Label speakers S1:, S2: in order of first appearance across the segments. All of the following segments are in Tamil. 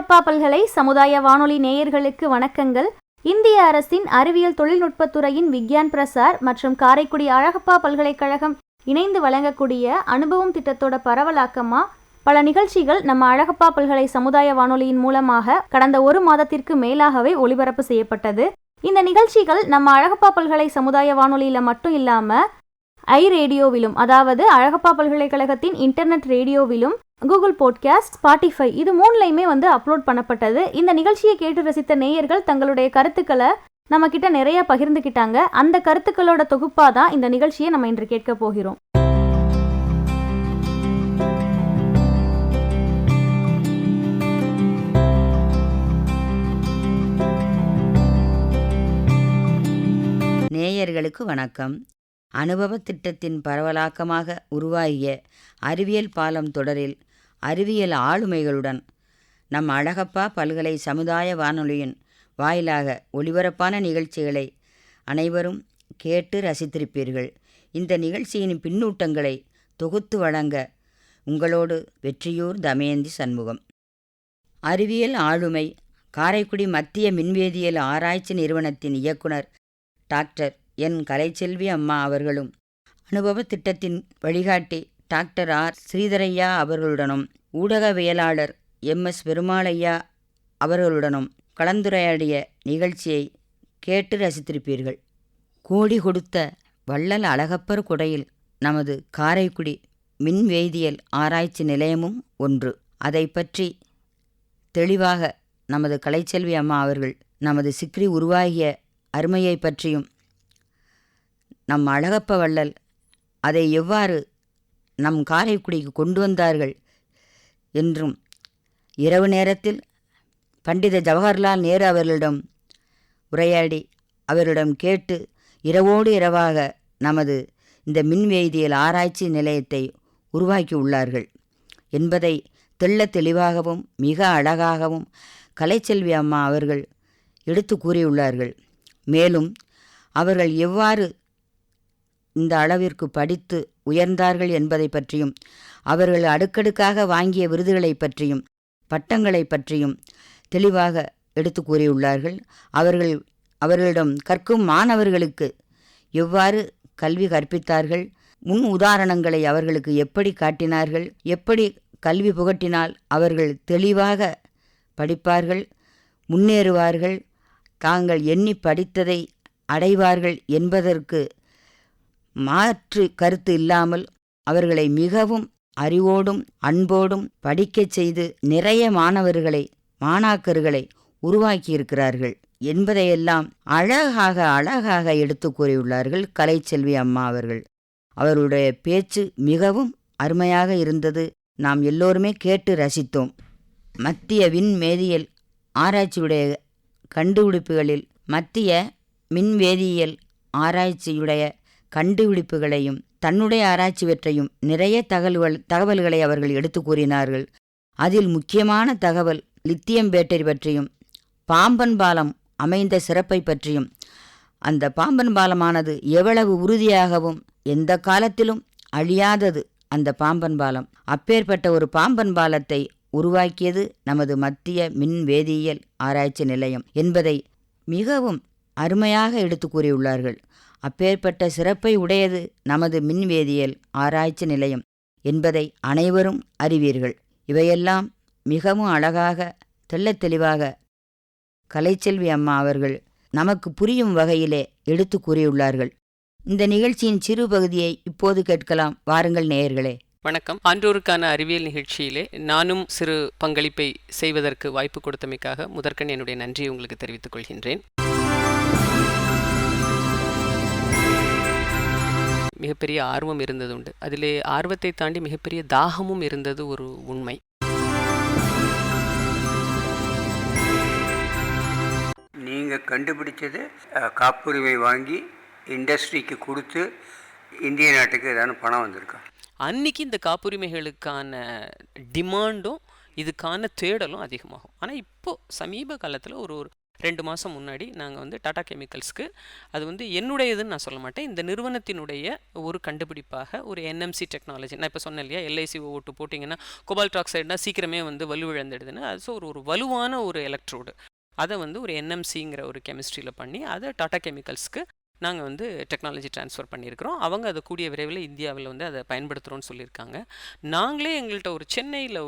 S1: அழகப்பா பல்கலை சமுதாய வானொலி நேயர்களுக்கு வணக்கங்கள். இந்திய அரசின் அறிவியல் தொழில்நுட்பத்துறையின் விக்யான் பிரசார் மற்றும் காரைக்குடி அழகப்பா பல்கலைக்கழகம் இணைந்து வழங்கக்கூடிய அனுபவம் திட்டத்தோட பரவலாக்கமா பல நிகழ்ச்சிகள் நம்ம அழகப்பா பல்கலை சமுதாய வானொலியின் மூலமாக கடந்த 1 மாதத்திற்கு மேலாகவே ஒளிபரப்பு செய்யப்பட்டது. இந்த நிகழ்ச்சிகள் நம்ம அழகப்பா பல்கலை சமுதாய வானொலியில மட்டும் இல்லாம ரேடியோவிலும், அதாவது அழகப்பா பல்கலைக்கழகத்தின் இன்டர்நெட் ரேடியோவிலும், கூகுள் பாட்காஸ்ட், ஸ்பாட்டிஃபை இது 3லையுமே அப்லோட் பண்ணப்பட்டது. இந்த நிகழ்ச்சியை கேட்டு ரசித்த நேயர்கள் தங்களுடைய கருத்துக்களை நம்ம கிட்ட நிறைய பகிர்ந்துக்கிட்டாங்க. அந்த கருத்துக்களோட தொகுப்பா தான் இந்த நிகழ்ச்சியை நம்ம இன்று கேட்க போகிறோம்.
S2: நேயர்களுக்கு வணக்கம். அனுபவ திட்டத்தின் பரவலாக்கமாக உருவாகிய அறிவியல் பாலம் தொடரில் அறிவியல் ஆளுமைகளுடன் நம் அழகப்பா பல்கலை சமுதாய வானொலியின் வாயிலாக ஒளிபரப்பான நிகழ்ச்சிகளை அனைவரும் கேட்டு ரசித்திருப்பீர்கள். இந்த நிகழ்ச்சியின் பின்னூட்டங்களை தொகுத்து வழங்க உங்களோடு வெற்றியூர் தமயந்தி சண்முகம். அறிவியல் ஆளுமை காரைக்குடி மத்திய மின்வேதியியல் ஆராய்ச்சி நிறுவனத்தின் இயக்குனர் டாக்டர் என் கலைச்செல்வி அம்மா அவர்களும், அனுபவ திட்டத்தின் வழிகாட்டி டாக்டர் ஆர் ஸ்ரீதரையா அவர்களுடனும், ஊடகவியலாளர் MS பெருமாளையா அவர்களுடனும் கலந்துரையாடிய நிகழ்ச்சியை கேட்டு ரசித்திருப்பீர்கள். கோடி கொடுத்த வள்ளல் அழகப்பர் குடையில் நமது காரைக்குடி மின்வேதியியல் ஆராய்ச்சி நிலையமும் ஒன்று. அதை பற்றி தெளிவாக நமது கலைச்செல்வி அம்மா அவர்கள் நமது சிக்ரி உருவாகிய அருமையை பற்றியும், நம் அழகப்ப வள்ளல் அதை எவ்வாறு நம் காரைக்குடிக்கு கொண்டு வந்தார்கள் என்றும், இரவு நேரத்தில் பண்டித ஜவஹர்லால் நேரு அவர்களிடம் உரையாடி அவரிடம் கேட்டு இரவோடு இரவாக நமது இந்த மின்வேதியியல் ஆராய்ச்சி நிலையத்தை உருவாக்கி உள்ளார்கள் என்பதை தெள்ள தெளிவாகவும் மிக அழகாகவும் கலைச்செல்வி அம்மா அவர்கள் எடுத்து கூறியுள்ளார்கள். மேலும் அவர்கள் எவ்வாறு இந்த அளவிற்கு படித்து உயர்ந்தார்கள் என்பதை பற்றியும், அவர்கள் அடுக்கடுக்காக வாங்கிய விருதுகளை பற்றியும் பட்டங்களை பற்றியும் தெளிவாக எடுத்து கூறியுள்ளார்கள். அவர்களிடம் கற்கும் மாணவர்களுக்கு எவ்வாறு கல்வி கற்பித்தார்கள், முன் உதாரணங்களை அவர்களுக்கு எப்படி காட்டினார்கள், எப்படி கல்வி புகட்டினால் அவர்கள் தெளிவாக படிப்பார்கள், முன்னேறுவார்கள், தாங்கள் எண்ணி படித்ததை அடைவார்கள் என்பதற்கு மாற்று கருத்து இல்லாமல் அவர்களை மிகவும் அறிவோடும் அன்போடும் படிக்கச் செய்து நிறைய மாணாக்கர்களை உருவாக்கியிருக்கிறார்கள் என்பதையெல்லாம் அழகாக எடுத்து கூறியுள்ளார்கள் கலைச்செல்வி அம்மா அவர்கள். அவருடைய பேச்சு மிகவும் அருமையாக இருந்தது. நாம் எல்லோருமே கேட்டு ரசித்தோம். மத்திய விண்வேதியியல் ஆராய்ச்சியுடைய கண்டுபிடிப்புகளில் மத்திய மின்வேதியியல் ஆராய்ச்சியுடைய கண்டுபிடிப்புகளையும் தன்னுடைய ஆராய்ச்சி வெற்றையும் நிறைய தகவல்களை அவர்கள் எடுத்து கூறினார்கள். அதில் முக்கியமான தகவல் லித்தியம் பேட்டரி பற்றியும், பாம்பன் பாலம் அமைந்த சிறப்பை பற்றியும், அந்த பாம்பன் பாலமானது எவ்வளவு உறுதியாகவும் எந்த காலத்திலும் அழியாதது அந்த பாம்பன் பாலம். அப்பேற்பட்ட ஒரு பாம்பன் பாலத்தை உருவாக்கியது நமது மத்திய மின்வேதியியல் ஆராய்ச்சி நிலையம் என்பதை மிகவும் அருமையாக எடுத்து கூறியுள்ளார்கள். அப்பேற்பட்ட சிறப்பை உடையது நமது மின்வேதியியல் ஆராய்ச்சி நிலையம் என்பதை அனைவரும் அறிவீர்கள். இவையெல்லாம் மிகவும் அழகாக தெள்ளத் தெளிவாக கலைச்செல்வி அம்மா அவர்கள் நமக்கு புரியும் வகையிலே எடுத்து கூறியுள்ளார்கள். இந்த நிகழ்ச்சியின் சிறு பகுதியை இப்போது கேட்கலாம். வாருங்கள் நேயர்களே.
S3: வணக்கம். ஆன்றோருக்கான அறிவியல் நிகழ்ச்சியிலே நானும் சிறு பங்களிப்பை செய்வதற்கு வாய்ப்பு கொடுத்தமைக்காக முதற்கண் என்னுடைய நன்றியை உங்களுக்கு தெரிவித்துக் கொள்கின்றேன். மிகப்பெரிய ஆர்வம் இருந்தது உண்டு. அதிலே ஆர்வத்தை தாண்டி மிகப்பெரிய தாகமும் இருந்தது ஒரு உண்மை.
S4: நீங்கள் கண்டுபிடிச்சது காப்புரிமை வாங்கி இண்டஸ்ட்ரிக்கு கொடுத்து இந்திய நாட்டுக்கு ஏதாவது பணம் வந்திருக்கா?
S3: அன்னைக்கு இந்த காப்புரிமைகளுக்கான டிமாண்டும் இதுக்கான தேடலும் அதிகமாகும். ஆனால் இப்போ சமீப காலத்தில் ஒரு 2 மாதம் முன்னாடி நாங்கள் வந்து டாடா கெமிக்கல்ஸ்க்கு, அது வந்து என்னுடையதுன்னு நான் சொல்ல மாட்டேன், இந்த நிறுவனத்தினுடைய ஒரு கண்டுபிடிப்பாக ஒரு என்எம்சி டெக்னாலஜி, நான் இப்போ சொன்னேன் இல்லையா, LiCO2 போட்டிங்கன்னா கோபால்ட் ஆக்சைடுனா சீக்கிரமே வந்து வலுவிழந்துடுதுன்னு, அது ஒரு வலுவான ஒரு எலக்ட்ரோடு, அதை வந்து ஒரு என்எம்சிங்கிற ஒரு கெமிஸ்ட்ரியில் பண்ணி அதை டாடா கெமிக்கல்ஸ்க்கு நாங்கள் வந்து டெக்னாலஜி ட்ரான்ஸ்ஃபர் பண்ணியிருக்கிறோம். அவங்க அதை கூடிய விரைவில் இந்தியாவில் வந்து அதை பயன்படுத்துகிறோன்னு சொல்லியிருக்காங்க. நாங்களே எங்கள்கிட்ட ஒரு சென்னையில்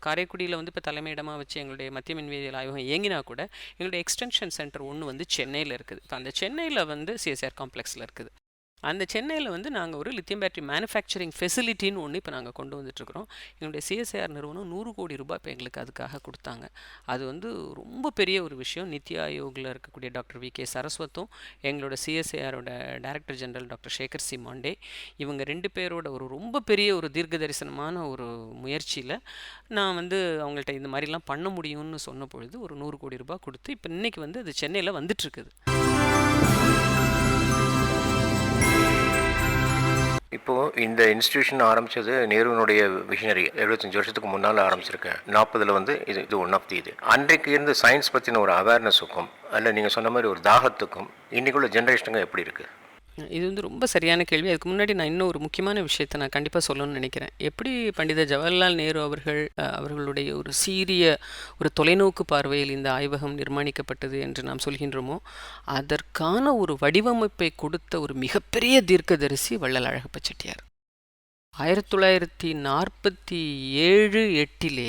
S3: காரைக்குடியில் வந்து இப்போ தலைமையிடமாக வச்சு எங்களுடைய மத்திய மின்வேதியியல் ஆய்வகம் இயங்கினா கூட எங்களுடைய எக்ஸ்டென்ஷன் சென்டர் ஒன்று வந்து சென்னையில் இருக்குது. இப்போ அந்த சென்னையில் வந்து சிஎஸ்ஆர் காம்ப்ளெக்ஸில் இருக்குது. அந்த சென்னையில் வந்து நாங்கள் ஒரு லித்தியம் பேட்டரி மேனுஃபேக்சரிங் ஃபெசிலிட்டின்னு ஒன்று இப்போ நாங்கள் கொண்டு வந்துட்டுருக்குறோம். எங்களுடைய சிஎஸ்ஐஆர் நிறுவனம் 100 கோடி ரூபாய் இப்போ எங்களுக்கு அதுக்காக கொடுத்தாங்க. அது வந்து ரொம்ப பெரிய ஒரு விஷயம். நித்தி ஆயோகில் இருக்கக்கூடிய டாக்டர் வி.கே. சரஸ்வத்தும் எங்களோட சிஎஸ்ஐஆரோட director general doctor Shekhar C Mande, இவங்க 2 பேரோட ஒரு ரொம்ப பெரிய ஒரு தீர்க்க தரிசனமான ஒரு முயற்சியில் நான் வந்து அவங்கள்ட்ட இந்த மாதிரிலாம் பண்ண முடியும்னு சொன்ன பொழுது ஒரு 100 கோடி ரூபாய் கொடுத்து இப்போ இன்றைக்கி வந்து அது சென்னையில் வந்துட்டுருக்குது.
S5: இப்போது இந்த இன்ஸ்டிடியூஷன் ஆரம்பித்தது நேருவினுடைய விஷனரி 75 வருஷத்துக்கு முன்னால் ஆரம்பிச்சிருக்கேன். 40 வந்து இது ஒன் ஆஃப் தி இது அன்றைக்கு இருந்த சயின்ஸ் பற்றின ஒரு அவேர்னஸுக்கும் அல்ல நீங்கள் சொன்ன மாதிரி ஒரு தாகத்துக்கும் இன்றைக்குள்ள ஜென்ரேஷனுங்க எப்படி இருக்குது?
S3: இது வந்து ரொம்ப சரியான கேள்வி. அதுக்கு முன்னாடி நான் இன்னும் ஒரு முக்கியமான விஷயத்தை நான் கண்டிப்பாக சொல்லணும்னு நினைக்கிறேன். எப்படி பண்டித ஜவஹர்லால் நேரு அவர்களுடைய ஒரு சீரிய ஒரு தொலைநோக்கு பார்வையில் இந்த ஆய்வகம் நிர்மாணிக்கப்பட்டது என்று நாம் சொல்கின்றோமோ, அதற்கான ஒரு வடிவமைப்பை கொடுத்த ஒரு மிகப்பெரிய தீர்க்கதரிசி வள்ளல் அழகப்ப செட்டியார். 1947-8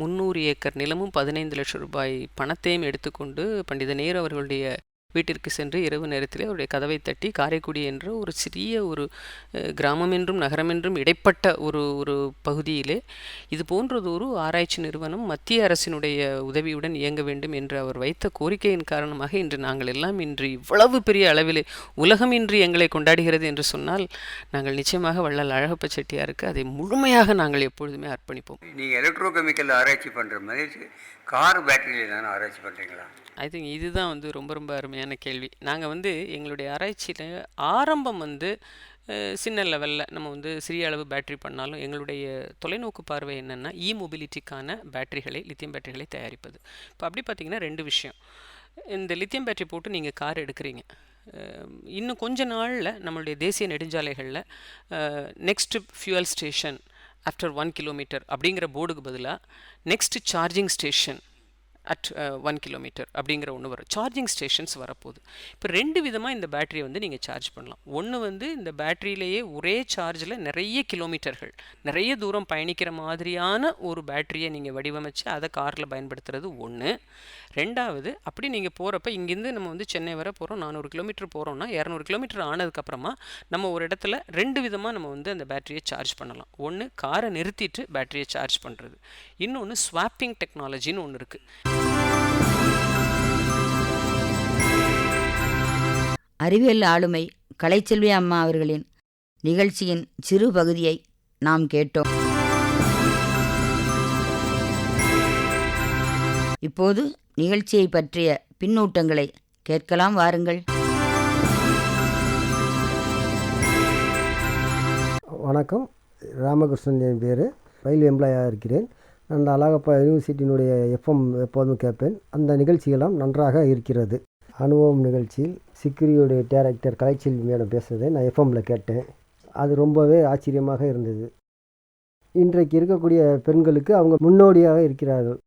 S3: 300 ஏக்கர் நிலமும் 15 லட்சம் ரூபாய் பணத்தையும் எடுத்துக்கொண்டு பண்டித நேரு அவர்களுடைய வீட்டிற்கு சென்று இரவு நேரத்திலே அவருடைய கதவை தட்டி, காரைக்குடி என்ற ஒரு சிறிய ஒரு கிராமம் என்றும் நகரம் என்றும் இடைப்பட்ட ஒரு பகுதியிலே இது போன்றது ஒரு ஆராய்ச்சி நிறுவனம் மத்திய அரசினுடைய உதவியுடன் இயங்க வேண்டும் என்று அவர் வைத்த கோரிக்கையின் காரணமாக இன்று நாங்கள் எல்லாம் இன்று இவ்வளவு பெரிய அளவிலே உலகம் இன்று எங்களை கொண்டாடுகிறது என்று சொன்னால் நாங்கள் நிச்சயமாக வள்ளல் அழகப்ப செட்டியாருக்கு அதை முழுமையாக நாங்கள் எப்பொழுதுமே அர்ப்பணிப்போம்.
S4: நீங்கள் எலக்ட்ரோ கெமிக்கல் ஆராய்ச்சி பண்ணுற மாதிரி கார் பேட்டரியில் தானே ஆராய்ச்சி பண்ணுறீங்களா?
S3: ஐ திங்க் இதுதான் வந்து ரொம்ப ரொம்ப அருமையான கேள்வி. நாங்கள் வந்து எங்களுடைய ஆராய்ச்சியில் ஆரம்பம் வந்து சின்ன லெவலில் நம்ம வந்து சிறிய அளவு பேட்டரி பண்ணாலும் எங்களுடைய தொலைநோக்கு பார்வை என்னென்னா மொபிலிட்டிக்கான பேட்டரிகளை, லித்தியம் பேட்டரிகளை தயாரிப்பது. இப்போ அப்படி பார்த்திங்கன்னா 2 விஷயம். இந்த லித்தியம் பேட்டரி போட்டு நீங்கள் கார் எடுக்கிறீங்க, இன்னும் கொஞ்ச நாளில் நம்மளுடைய தேசிய நெடுஞ்சாலைகளில் next fuel station after 1 kilometre அப்படிங்கிற போர்டுக்கு பதிலாக next charging station at 1 kilometre அப்படிங்கிற ஒன்று வரும். சார்ஜிங் ஸ்டேஷன்ஸ் வரப்போகுது. இப்போ 2 விதமாக இந்த பேட்டரியை வந்து நீங்கள் சார்ஜ் பண்ணலாம். ஒன்று வந்து இந்த பேட்டரியிலேயே ஒரே சார்ஜில் நிறைய கிலோமீட்டர்கள், நிறைய தூரம் பயணிக்கிற மாதிரியான ஒரு பேட்டரியை நீங்கள் வடிவமைச்சு அதை காரில் பயன்படுத்துறது ஒன்று. 2வது, அப்படி நீங்கள் போகிறப்ப இங்கேருந்து நம்ம வந்து சென்னை வர போகிறோம், 400 கிலோமீட்டர் போகிறோம்னா 200 கிலோமீட்டர் ஆனதுக்கப்புறமா நம்ம ஒரு இடத்துல 2 விதமாக நம்ம வந்து அந்த பேட்டரியை சார்ஜ் பண்ணலாம். ஒன்று காரை நிறுத்திட்டு பேட்டரியை சார்ஜ் பண்ணுறது, இன்னொன்று ஸ்வாப்பிங் டெக்னாலஜின்னு ஒன்று இருக்குது.
S2: அறிவியல் ஆளுமை கலைச்செல்வி அம்மா அவர்களின் நிகழ்ச்சியின் சிறு பகுதியை நாம் கேட்டோம். இப்போது நிகழ்ச்சியை பற்றிய பின்னூட்டங்களை கேட்கலாம், வாருங்கள்.
S6: வணக்கம், ராமகிருஷ்ணன் என் பேர். ரயில்வே எம்ப்ளாயாக இருக்கிறேன். அந்த அழகப்பா யூனிவர்சிட்டியினுடைய எஃப்எம் எப்போதும் கேட்பேன். அந்த நிகழ்ச்சியெல்லாம் நன்றாக இருக்கிறது. அனுபவம் நிகழ்ச்சியில் சிக்ரியோடைய டைரக்டர் கலைச்செல்வி மேடம் பேசுகிறதை நான் எஃப்எம்மில் கேட்டேன். அது ரொம்பவே ஆச்சரியமாக இருந்தது. இன்றைக்கு இருக்கக்கூடிய பெண்களுக்கு அவங்க முன்னோடியாக இருக்கிறார்கள்.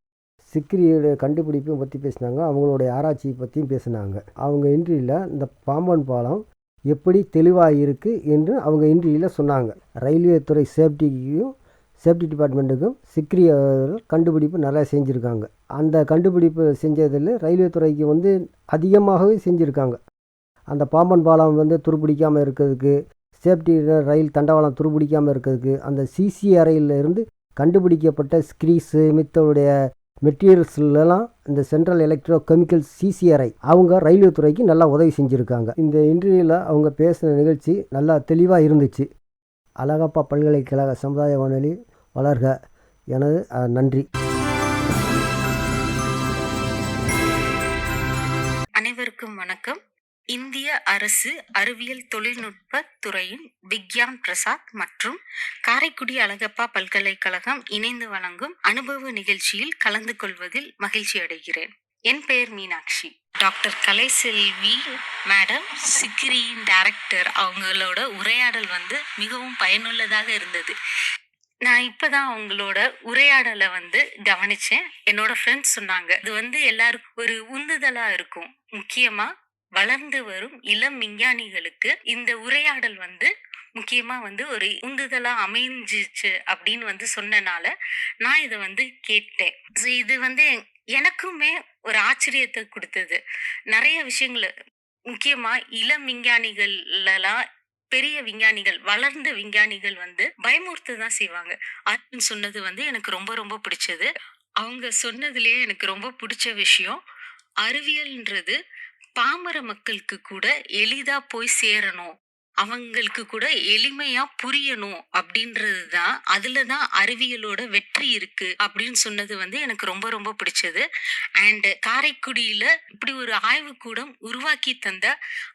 S6: சிக்ரியோடைய கண்டுபிடிப்பை பற்றி பேசினாங்க, அவங்களுடைய ஆராய்ச்சியை பற்றியும் பேசினாங்க. அவங்க இன்றியில் இந்த பாம்பன் பாலம் எப்படி தெளிவாக இருக்குது என்று அவங்க இன்றியில் சொன்னாங்க. ரயில்வே துறை சேஃப்டி டிபார்ட்மெண்ட்டுக்கும் சிக்ரி கண்டுபிடிப்பு நல்லா செஞ்சுருக்காங்க. அந்த கண்டுபிடிப்பு செஞ்சதில் ரயில்வே துறைக்கு வந்து அதிகமாகவே செஞ்சுருக்காங்க. அந்த பாம்பன் பாலம் வந்து துருப்பிடிக்காமல் இருக்கிறதுக்கு, சேஃப்டி ரயில் தண்டவாளம் துருப்பிடிக்காமல் இருக்கிறதுக்கு, அந்த சிசிஆர்ஐயில் இருந்து கண்டுபிடிக்கப்பட்ட ஸ்க்ரீஸு மித்தவுடைய மெட்டீரியல்ஸ்லாம் இந்த சென்ட்ரல் எலக்ட்ரோ கெமிக்கல் சிசிஆர்ஐ அவங்க ரயில்வே துறைக்கு நல்லா உதவி செஞ்சுருக்காங்க. இந்த இன்டர்வியூவில் அவங்க பேசின நிகழ்ச்சி நல்லா தெளிவாக இருந்துச்சு. அழகப்பா பல்கலைக்கழக சமுதாய வானொலி வளர்க. எனது நன்றி.
S7: அனைவருக்கும் வணக்கம். இந்திய அரசு அறிவியல் தொழில்நுட்ப துறையின் விக்யான் பிரசாத் மற்றும் காரைக்குடி அழகப்பா பல்கலைக்கழகம் இணைந்து வழங்கும் அனுபவ நிகழ்ச்சியில் கலந்து கொள்வதில் மகிழ்ச்சி அடைகிறேன். என் பெயர் மீனாட்சி. டாக்டர் கலைசெல்வி மேடம் சிக்ரியின் டைரக்டர் அவங்களோட உரையாடல் மிகவும் பயனுள்ளதாக இருந்தது. நான் இப்பதான் அவங்களோட உரையாடலை கவனிச்சேன். என்னோட ஃப்ரெண்ட்ஸ் சொன்னாங்க இது எல்லாருக்கும் ஒரு உந்துதலா இருக்கும். முக்கியமா வளர்ந்து வரும் இளம் விஞ்ஞானிகளுக்கு இந்த உரையாடல் முக்கியமா ஒரு உந்துதலா அமைஞ்சிச்சு அப்படின்னு சொன்னனால நான் இதை கேட்டேன். So இது எனக்குமே ஒரு ஆச்சரியத்தை கொடுத்தது. நிறைய விஷயங்கள் முக்கியமா இளம் விஞ்ஞானிகள்லாம் பெரிய விஞ்ஞானிகள் வளர்ந்த விஞ்ஞானிகள் பயமுறுத்த தான் செய்வாங்க. அதுன்னு சொன்னது எனக்கு ரொம்ப ரொம்ப பிடிச்சது. அவங்க சொன்னதுலயே எனக்கு ரொம்ப பிடிச்ச விஷயம், அறிவியல்ன்றது பாமர மக்களுக்கு கூட எளிதா போய் சேரணும், அவங்களுக்கு கூட எளிமையா புரியணும் அப்படின்றது தான், அதுலதான் அறிவியலோட வெற்றி இருக்கு அப்படின்னு சொன்னது எனக்கு ரொம்ப ரொம்ப பிடிச்சது. அண்ட் காரைக்குடியில இப்படி ஒரு ஆய்வுக்கூடம் உருவாக்கி தந்த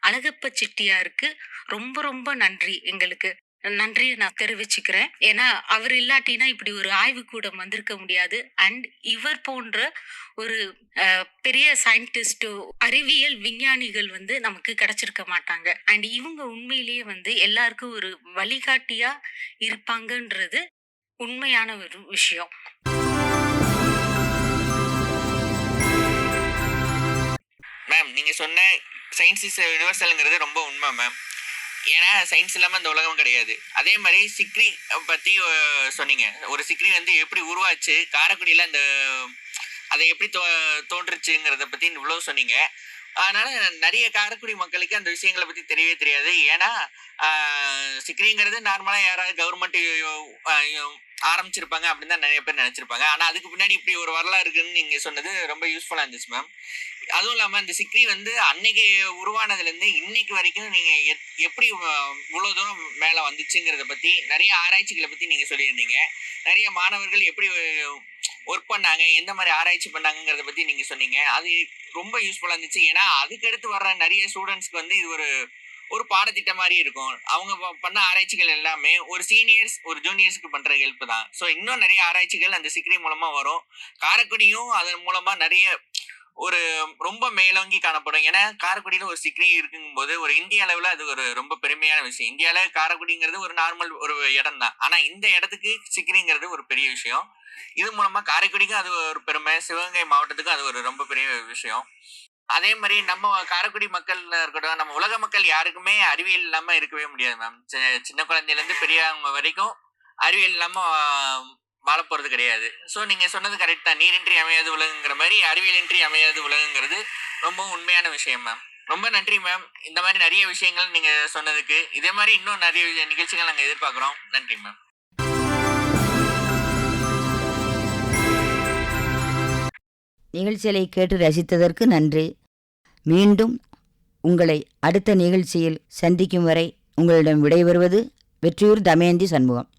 S7: அழகப்ப செட்டியாருக்கு ரொம்ப ரொம்ப நன்றி. எங்களுக்கு நன்றியை நான் தெரிவிச்சுக்கிறேன். ஏன்னா அவர் இல்லாட்டினா இப்படி ஒரு ஆய்வுக்கூடம் வந்திருக்க முடியாது. அண்ட் இவர் போன்ற ஒரு பெரிய சயின்டிஸ்ட் அறிவியல் விஞ்ஞானிகள் நமக்கு கிடைச்சிருக்க மாட்டாங்க. அண்ட் இவங்க உண்மையிலேயே எல்லாருக்கும் ஒரு வழிகாட்டியா இருப்பாங்கன்றது உண்மையான ஒரு விஷயம்.
S8: மேம், நீங்க சொன்ன சயின்ஸ் இஸ் யூனிவர்சல்ங்கிறது ரொம்ப உண்மை மேம். ஏன்னா சயின்ஸ் இல்லாமல் அந்த உலகம் கிடையாது. அதே மாதிரி சிக்ரி பற்றி சொன்னீங்க. ஒரு சிக்ரி எப்படி உருவாச்சு, காரைக்குடியில் அந்த அதை எப்படி தோன்றுச்சுங்கிறத பற்றி இவ்வளோ சொன்னீங்க. அதனால் நிறைய காரைக்குடி மக்களுக்கு அந்த விஷயங்களை பற்றி தெரியவே தெரியாது. ஏன்னா சிக்ரிங்கிறது நார்மலாக யாராவது கவர்மெண்ட் ஆரம்பிச்சிருப்பாங்க அப்படின்னு தான் நிறைய பேர் நினச்சிருப்பாங்க. ஆனால் அதுக்கு பின்னாடி இப்படி ஒரு வரலாறு இருக்குன்னு நீங்கள் சொன்னது ரொம்ப யூஸ்ஃபுல்லாக இருந்துச்சு மேம். அதுவும் இல்லாமல் இந்த சிக்ரி அன்னைக்கு உருவானதுலேருந்து இன்னைக்கு வரைக்கும் நீங்கள் எப்படி இவ்வளோ தூரம் மேலே வந்துச்சுங்கிறத பற்றி நிறைய ஆராய்ச்சிகளை பற்றி நீங்கள் சொல்லியிருந்தீங்க. நிறைய மாணவர்கள் எப்படி ஒர்க் பண்ணாங்க, எந்த மாதிரி ஆராய்ச்சி பண்ணாங்கிறத பற்றி நீங்கள் சொன்னீங்க. அது ரொம்ப யூஸ்ஃபுல்லாக இருந்துச்சு. ஏன்னா அதுக்கடுத்து வர்ற நிறைய ஸ்டூடெண்ட்ஸ்க்கு இது ஒரு பாடத்திட்டம் மாதிரி இருக்கும். அவங்க பண்ண ஆராய்ச்சிகள் எல்லாமே ஒரு சீனியர்ஸ் ஒரு ஜூனியர்ஸ்க்கு பண்ற ஹெல்ப் தான். ஸோ இன்னும் நிறைய ஆராய்ச்சிகள் அந்த சிக்ரி மூலமா வரும். காரைக்குடியும் அதன் மூலமா நிறைய ஒரு ரொம்ப மேலோங்கி காணப்படும். ஏன்னா காரைக்குடியில ஒரு சிக்ரி இருக்குங்கும்போது ஒரு இந்திய அளவுல அது ஒரு ரொம்ப பெருமையான விஷயம். இந்தியாவில காரைக்குடிங்கிறது ஒரு நார்மல் ஒரு இடம் தான். ஆனா இந்த இடத்துக்கு சிக்ரிங்கிறது ஒரு பெரிய விஷயம். இது மூலமா காரைக்குடிக்கும் அது ஒரு பெருமை, சிவகங்கை மாவட்டத்துக்கும் அது ஒரு ரொம்ப பெரிய விஷயம். அதே மாதிரி நம்ம காரைக்குடி மக்கள் இருக்கட்டும், நம்ம உலக மக்கள் யாருக்குமே அறிவியல் இல்லாம இருக்கவே முடியாது மேம். சின்ன குழந்தையில இருந்து பெரியவங்க வரைக்கும் அறிவியல் இல்லாம வாழ போறது கிடையாது. ஸோ நீங்க சொன்னது கரெக்ட் தான். நீரின்றி அமையாது உலகங்கிற மாதிரி அறிவியலின்றி அமையாது உலகங்கிறது ரொம்ப உண்மையான விஷயம் மேம். ரொம்ப நன்றி மேம். இந்த மாதிரி நிறைய விஷயங்கள் நீங்க சொன்னதுக்கு. இதே மாதிரி இன்னும் நிறைய நிகழ்ச்சிகள் நாங்கள் எதிர்பார்க்குறோம். நன்றி மேம்.
S2: நிகழ்ச்சிகளை கேட்டு ரசித்ததற்கு நன்றி. மீண்டும் உங்களை அடுத்த நிகழ்ச்சியில் சந்திக்கும் வரை உங்களிடம் விடைபெறுவது வெற்றியூர் தமயந்தி சண்முகம்.